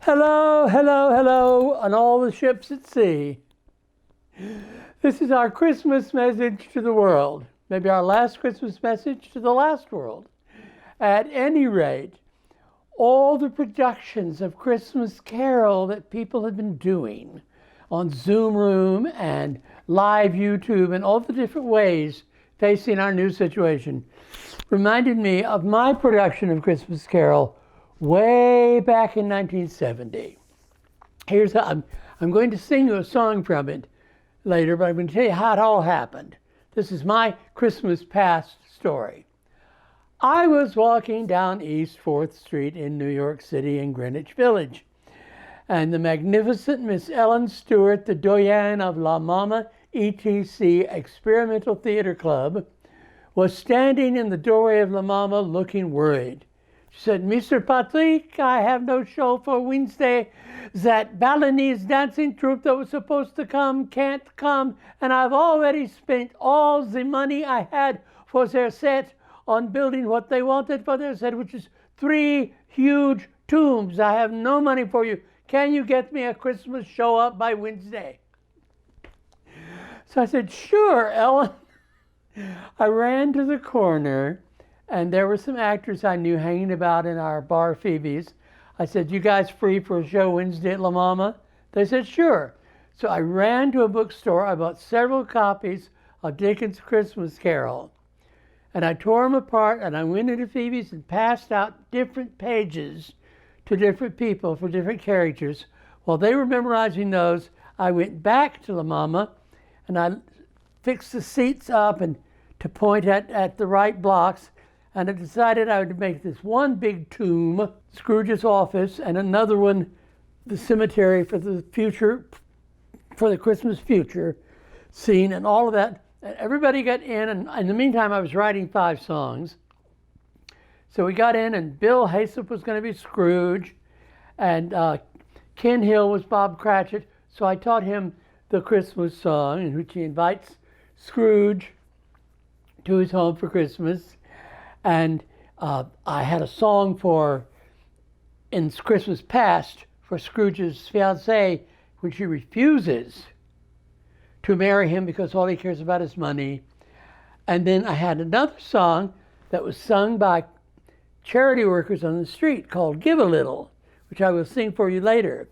Hello, hello, hello, on all the ships at sea. This is our Christmas message to the world. Maybe our last Christmas message to the last world. At any rate, all the productions of Christmas Carol that people have been doing on Zoom Room and live YouTube and all the different ways facing our new situation reminded me of my production of Christmas Carol way back in 1970. Here's how I'm going to sing you a song from it later, but I'm going to tell you how it all happened. This is my Christmas past story. I was walking down East 4th Street in New York City in Greenwich Village, and the magnificent Miss Ellen Stewart, the doyenne of La Mama ETC Experimental Theater Club, was standing in the doorway of La Mama looking worried. She said, "Mr. Patrick, I have no show for Wednesday. That Balinese dancing troupe that was supposed to come can't come, and I've already spent all the money I had for their set on building what they wanted for their set, which is 3 huge tombs. I have no money for you. Can you get me a Christmas show up by Wednesday?" So I said, "Sure, Ellen." I ran to the corner, and there were some actors I knew hanging about in our bar Phoebe's. I said, "You guys free for a show Wednesday at La Mama?" They said, "Sure." So I ran to a bookstore. I bought several copies of Dickens' Christmas Carol, and I tore them apart, and I went into Phoebe's and passed out different pages to different people for different characters. While they were memorizing those, I went back to La Mama, and I fixed the seats up and to point at the right blocks, and I decided I would make this one big tomb, Scrooge's office, and another one, the cemetery for the future, for the Christmas future scene, and all of that. And everybody got in, and in the meantime, I was writing 5 songs. So we got in, and Bill Haslip was going to be Scrooge, and Ken Hill was Bob Cratchit. So I taught him the Christmas song in which he invites Scrooge to his home for Christmas. And I had a song in Christmas Past for Scrooge's fiancée when she refuses to marry him because all he cares about is money. And then I had another song that was sung by charity workers on the street called "Give a Little," which I will sing for you later.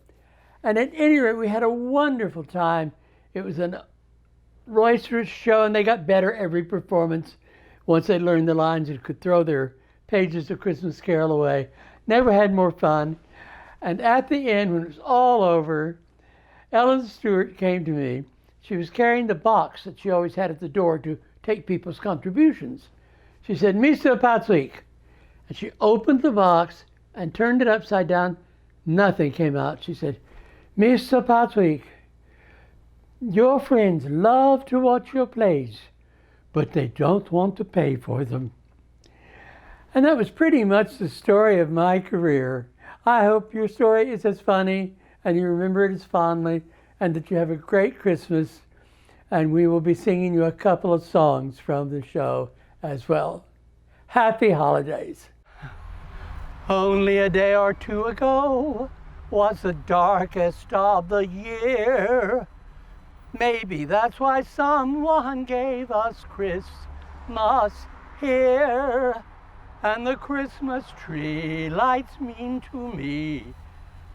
And at any rate, we had a wonderful time. It was a roisterous show, and they got better every performance once they learned the lines and could throw their pages of Christmas Carol away. Never had more fun. And at the end, when it was all over, Ellen Stewart came to me. She was carrying the box that she always had at the door to take people's contributions. She said, "Mr. Patrick." And she opened the box and turned it upside down. Nothing came out. She said, "Mr. Patrick, your friends love to watch your plays, but they don't want to pay for them." And that was pretty much the story of my career. I hope your story is as funny and you remember it as fondly, and that you have a great Christmas. And we will be singing you a couple of songs from the show as well. Happy holidays. Only a day or two ago was the darkest of the year. Maybe that's why someone gave us Christmas here. And the Christmas tree lights mean to me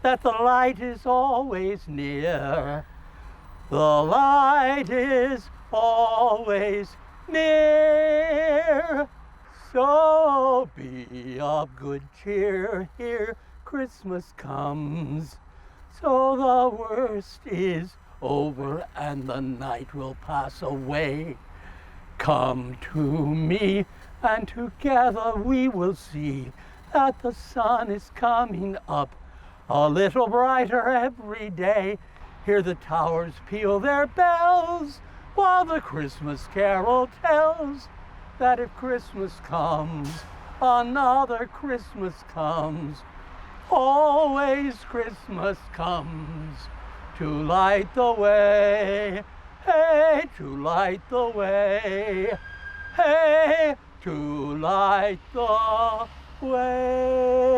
that the light is always near. The light is always near. So be of good cheer, here Christmas comes. So the worst is over and the night will pass away. Come to me and together we will see that the sun is coming up a little brighter every day. Hear the towers peal their bells while the Christmas carol tells that if Christmas comes, another Christmas comes. Always Christmas comes to light the way. Hey, to light the way. Hey, to light the way.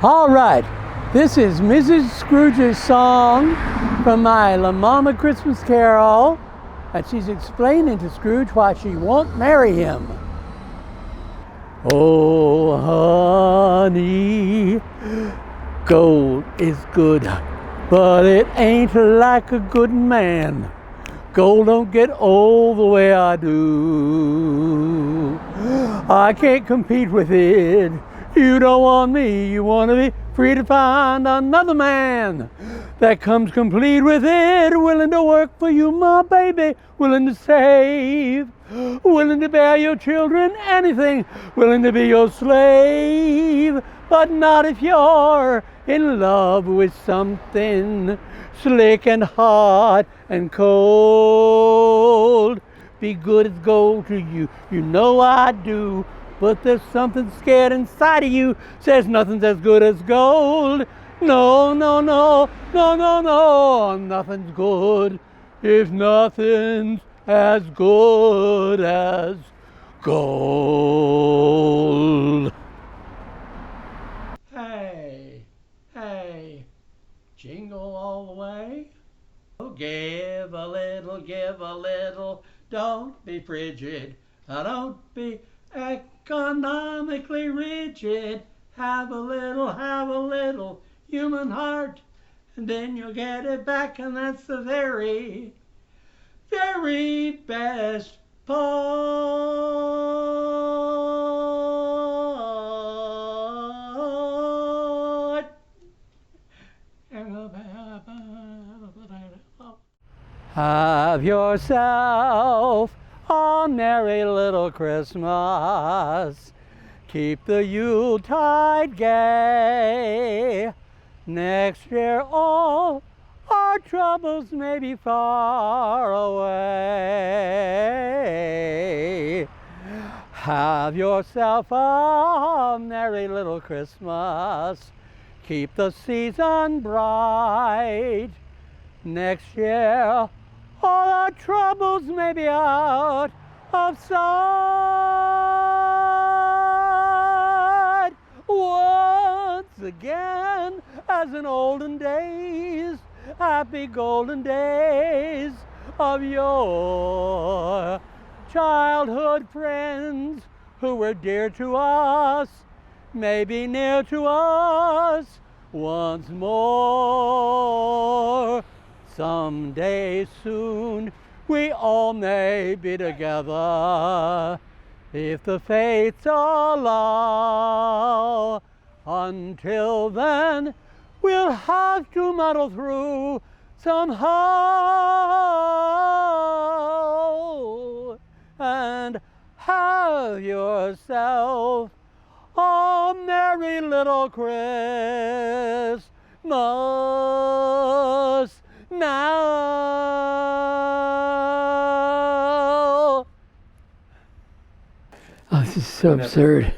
All right, this is Mrs. Scrooge's song from my La Mama Christmas Carol, and she's explaining to Scrooge why she won't marry him. Oh, honey, gold is good, but it ain't like a good man. Gold don't get old the way I do. I can't compete with it. You don't want me, you want to be free to find another man that comes complete with it, willing to work for you, my baby, willing to save, willing to bear your children, anything, willing to be your slave, but not if you're in love with something slick and hot and cold. Be good as gold to you, you know I do. But there's something scared inside of you, says nothing's as good as gold. No, no, no, no, no, no, nothing's good if nothing's as good as gold. Hey, hey, jingle all the way. Give a little, don't be frigid, don't be economically rigid. Have a little human heart, and then you'll get it back, and that's the very, very best part. Have yourself a merry little Christmas. Keep the Yuletide gay. Next year all our troubles may be far away. Have yourself a merry little Christmas. Keep the season bright. Next year all our troubles may be out of sight. Once again, as in olden days, happy golden days of yore. Childhood friends who were dear to us may be near to us once more. Someday soon we all may be together, if the fates allow. Until then, we'll have to muddle through somehow. And have yourself a merry little Christmas now. Oh, this is so absurd.